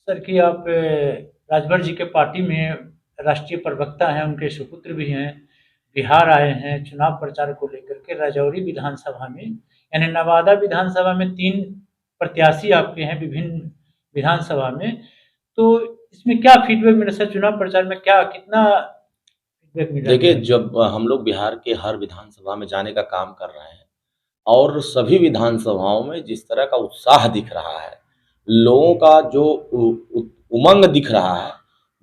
Sir कि आप राजभर जी के पार्टी में राष्ट्रीय प्रवक्ता हैं, उनके सुपुत्र भी हैं, बिहार आए हैं चुनाव प्रचार को लेकर के राजौरी विधानसभा में, यानी नवादा विधानसभा में 3 प्रत्याशी आपके हैं विभिन्न विधानसभा में। तो इसमें क्या फीडबैक मिला सर, चुनाव प्रचार में क्या कितना फीडबैक मिला देखिए, है? जब हम लोग बिहार के हर विधानसभा में जाने का काम कर रहे हैं और सभी विधानसभाओं में जिस तरह का उत्साह दिख रहा है, लोगों का जो उमंग दिख रहा है,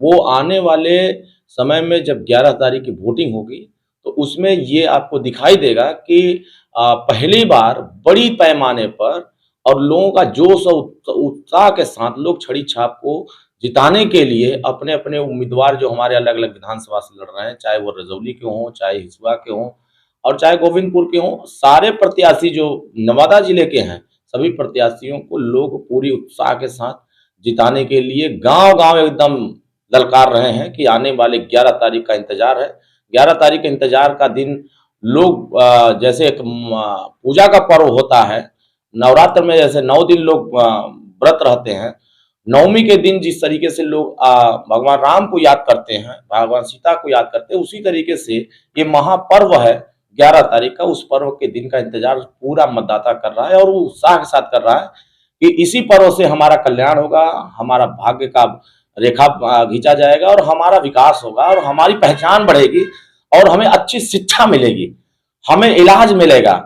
वो आने वाले समय में जब 11 तारीख की वोटिंग होगी, तो उसमें ये आपको दिखाई देगा कि पहली बार बड़ी पैमाने पर और लोगों का जोश और उत्साह के साथ लोग छड़ी छाप को जिताने के लिए अपने-अपने उम्मीदवार जो हमारे अलग-अलग विधानसभा से लड़ रहे हैं, चाहे वो रजौली के हों, चाहे हिसुआ के हों और चाहे गोविंदपुर के हों, सारे प्रत्याशी जो नवादा जिले के हैं, सभी प्रत्याशियों को लोग पूरी उत्साह के साथ जिताने के लिए गाँव-गाँव एकदम ललकार रहे हैं कि आने वाले 11 तारीख का इंतजार है। 11 तारीख के इंतजार का दिन लोग जैसे एक पूजा का पर्व होता है, नवरात्र में जैसे 9 दिन लोग व्रत रहते हैं, नवमी के दिन जिस तरीके से लोग भगवान राम को याद करते हैं, भगवान सीता को याद करते हैं, उसी तरीके से ये महापर्व है 11 तारीख का। उस पर्व के दिन का इंतजार पूरा मतदाता कर रहा है और वो उत्साह के साथ कर रहा है कि इसी पर्व से हमारा कल्याण होगा, हमारा भाग्य का रेखा खींचा जाएगा और हमारा विकास होगा और हमारी पहचान बढ़ेगी और हमें अच्छी शिक्षा मिलेगी, हमें इलाज मिलेगा,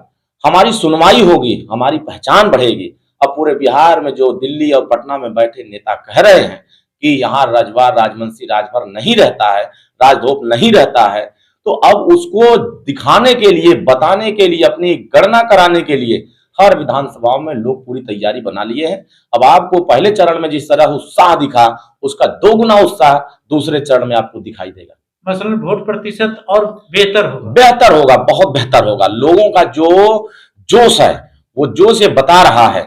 हमारी सुनवाई होगी, हमारी पहचान बढ़ेगी। अब पूरे बिहार में जो दिल्ली और पटना में बैठे नेता कह रहे हैं कि यहाँ रजवार राजवंशी राजभर नहीं रहता है, राजधोप नहीं रहता है, तो अब उसको दिखाने के लिए, बताने के लिए, अपनी गणना कराने के लिए हर विधानसभाओं में लोग पूरी तैयारी बना लिए हैं। अब आपको पहले चरण में जिस तरह उत्साह दिखा, उसका 2 गुना उत्साह दूसरे चरण में आपको दिखाई देगा। मसलन वोट प्रतिशत और बेहतर होगा। बेहतर होगा, बहुत बेहतर होगा। लोगों का जो जोश है, वो जोश ये बता रहा है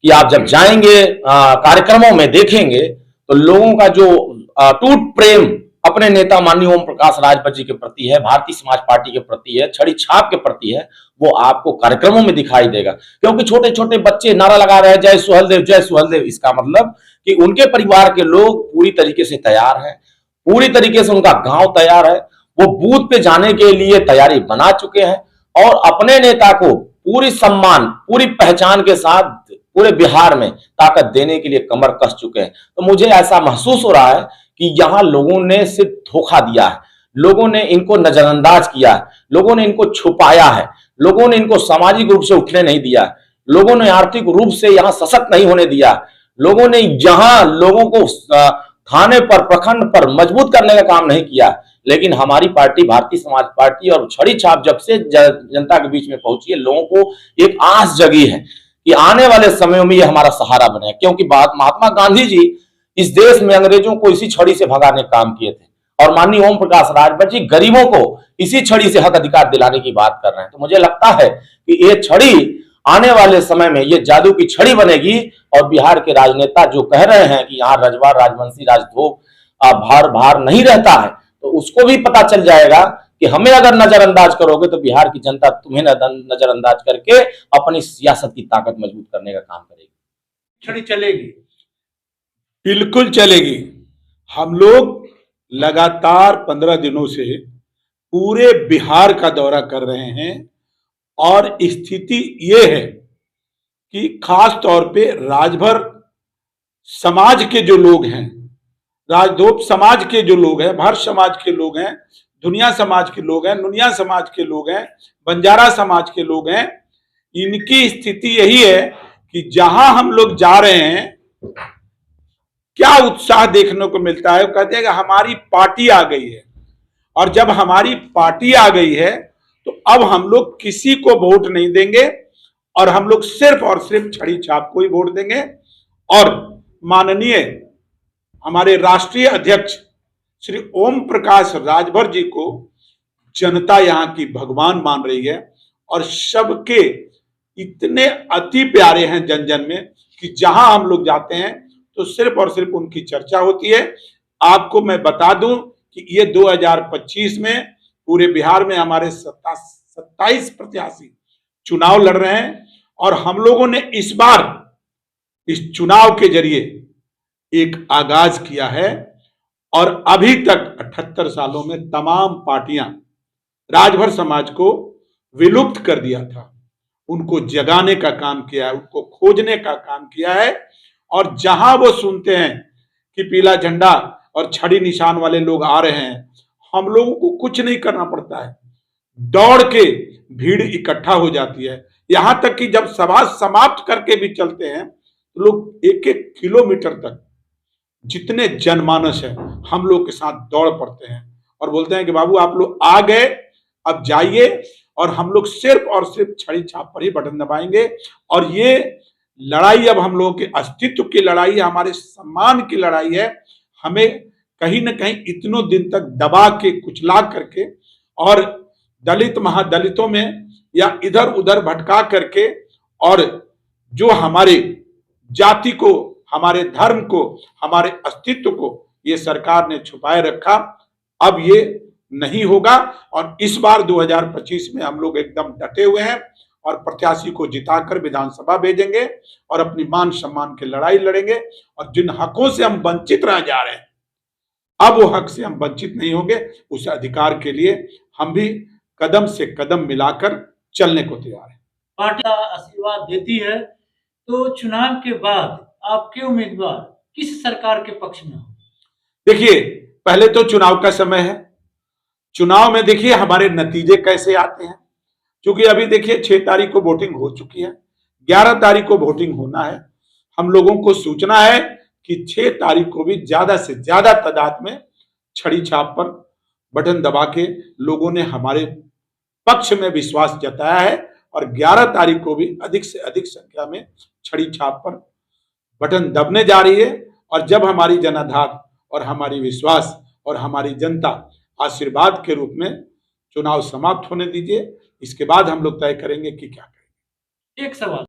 कि आप जब जाएंगे कार्यक्रमों में देखेंगे तो लोगों का जो टूट प्रेम अपने नेता माननीय ओम प्रकाश राजभर जी के प्रति है, भारतीय समाज पार्टी के प्रति है, छड़ी छाप के प्रति है, वो आपको कार्यक्रमों में दिखाई देगा। क्योंकि छोटे छोटे बच्चे नारा लगा रहे हैं जय सुहलदेव जय सुहलदेव, इसका मतलब कि उनके परिवार के लोग पूरी तरीके से तैयार हैं, पूरी तरीके से उनका गांव तैयार है, वो बूथ पे जाने के लिए तैयारी बना चुके हैं और अपने नेता को पूरी सम्मान, पूरी पहचान के साथ पूरे बिहार में ताकत देने के लिए कमर कस चुके हैं। तो मुझे ऐसा महसूस हो रहा है कि यहाँ लोगों ने सिर्फ धोखा दिया है, लोगों ने इनको नजरअंदाज किया है, लोगों ने इनको छुपाया है, लोगों ने इनको सामाजिक रूप से उठने नहीं दिया, लोगों ने आर्थिक रूप से यहाँ सशक्त नहीं होने दिया, लोगों ने यहाँ लोगों को थाने पर, प्रखंड पर मजबूत करने का काम नहीं किया। लेकिन हमारी पार्टी भारतीय समाज पार्टी और छड़ी छाप जब से जनता के बीच में पहुंची है, लोगों को एक आस जगी है कि आने वाले समयों में ये हमारा सहारा बने, क्योंकि महात्मा गांधी जी इस देश में अंग्रेजों को इसी छड़ी से भगाने का काम किए थे और माननीय ओम प्रकाश राजभर जी गरीबों को इसी छड़ी से हक अधिकार दिलाने की बात कर रहे हैं। तो मुझे लगता है कि ये छड़ी आने वाले समय में ये जादू की छड़ी बनेगी और बिहार के राजनेता जो कह रहे हैं कि यहाँ रजवार राजवंशी राजधोप भार भार नहीं रहता है, तो उसको भी पता चल जाएगा कि हमें अगर नजरअंदाज करोगे तो बिहार की जनता तुम्हें नजरअंदाज करके अपनी सियासत की ताकत मजबूत करने का काम करेगी। छड़ी चलेगी, बिल्कुल चलेगी। हम लोग लगातार 15 दिनों से पूरे बिहार का दौरा कर रहे हैं और स्थिति ये है कि खास तौर पे राजभर समाज के जो लोग हैं, राजधोप समाज के जो लोग हैं, भर समाज के लोग हैं, दुनिया समाज के लोग हैं, नुनिया समाज के लोग हैं, बंजारा समाज के लोग हैं, इनकी स्थिति यही है कि जहां हम लोग जा रहे हैं क्या उत्साह देखने को मिलता है। वो कहते हैं कि हमारी पार्टी आ गई है और जब हमारी पार्टी आ गई है तो अब हम लोग किसी को वोट नहीं देंगे और हम लोग सिर्फ और सिर्फ छड़ी छाप को ही वोट देंगे। और माननीय हमारे राष्ट्रीय अध्यक्ष श्री ओम प्रकाश राजभर जी को जनता यहाँ की भगवान मान रही है और सबके इतने अति प्यारे हैं जन जन में कि जहां हम लोग जाते हैं तो सिर्फ और सिर्फ उनकी चर्चा होती है। आपको मैं बता दूं कि ये 2025 में पूरे बिहार में हमारे 27 प्रत्याशी चुनाव लड़ रहे हैं और हम लोगों ने इस बार इस चुनाव के जरिए एक आगाज किया है और अभी तक 78 सालों में तमाम पार्टियां राजभर समाज को विलुप्त कर दिया था, उनको जगाने का काम किया है, उनको खोजने का काम किया है। और जहां वो सुनते हैं कि पीला झंडा और छड़ी निशान वाले लोग आ रहे हैं, हम लोगों को कुछ नहीं करना पड़ता है, दौड़ के भीड़ इकट्ठा हो जाती है। यहां तक कि जब सभा समाप्त करके भी चलते हैं तो लोग 1-1 किलोमीटर तक जितने जनमानस है हम लोग के साथ दौड़ पड़ते हैं और बोलते हैं कि बाबू आप लोग आ गए, अब जाइए, और हम लोग सिर्फ और सिर्फ छड़ी छाप पर ही बटन दबाएंगे। और ये लड़ाई अब हम लोगों के अस्तित्व की लड़ाई है, हमारे सम्मान की लड़ाई है। हमें कहीं ना कहीं इतनों दिन तक दबा के कुचला करके और दलित महादलितों में या इधर उधर भटका करके और जो हमारे जाति को, हमारे धर्म को, हमारे अस्तित्व को ये सरकार ने छुपाए रखा। अब ये नहीं होगा और इस बार 2025 में हम लोग एकदम डटे हुए हैं और प्रत्याशी को जिताकर विधानसभा भेजेंगे और अपनी मान सम्मान की लड़ाई लड़ेंगे। और जिन हकों से हम वंचित रह जा रहे हैं, अब वो हक से हम वंचित नहीं होंगे। उस अधिकार के लिए हम भी कदम से कदम मिलाकर चलने को तैयार हैं। पार्टी का आशीर्वाद देती है तो चुनाव के बाद आपके उम्मीदवार किस सरकार के पक्ष में हो? देखिए, पहले तो चुनाव का समय है, चुनाव में देखिए हमारे नतीजे कैसे आते हैं, क्योंकि अभी देखिए 6 तारीख को वोटिंग हो चुकी है, 11 तारीख को वोटिंग होना है। हम लोगों को सूचना है कि 6 तारीख को भी ज्यादा से ज्यादा तादाद में छड़ी छाप पर बटन दबा के लोगों ने हमारे पक्ष में विश्वास जताया है और 11 तारीख को भी अधिक से अधिक संख्या में छड़ी छाप पर बटन दबने जा रही है। और जब हमारी जनाधार और हमारी विश्वास और हमारी जनता आशीर्वाद के रूप में चुनाव समाप्त होने दीजिए, इसके बाद हम लोग तय करेंगे कि क्या करेंगे। एक सवाल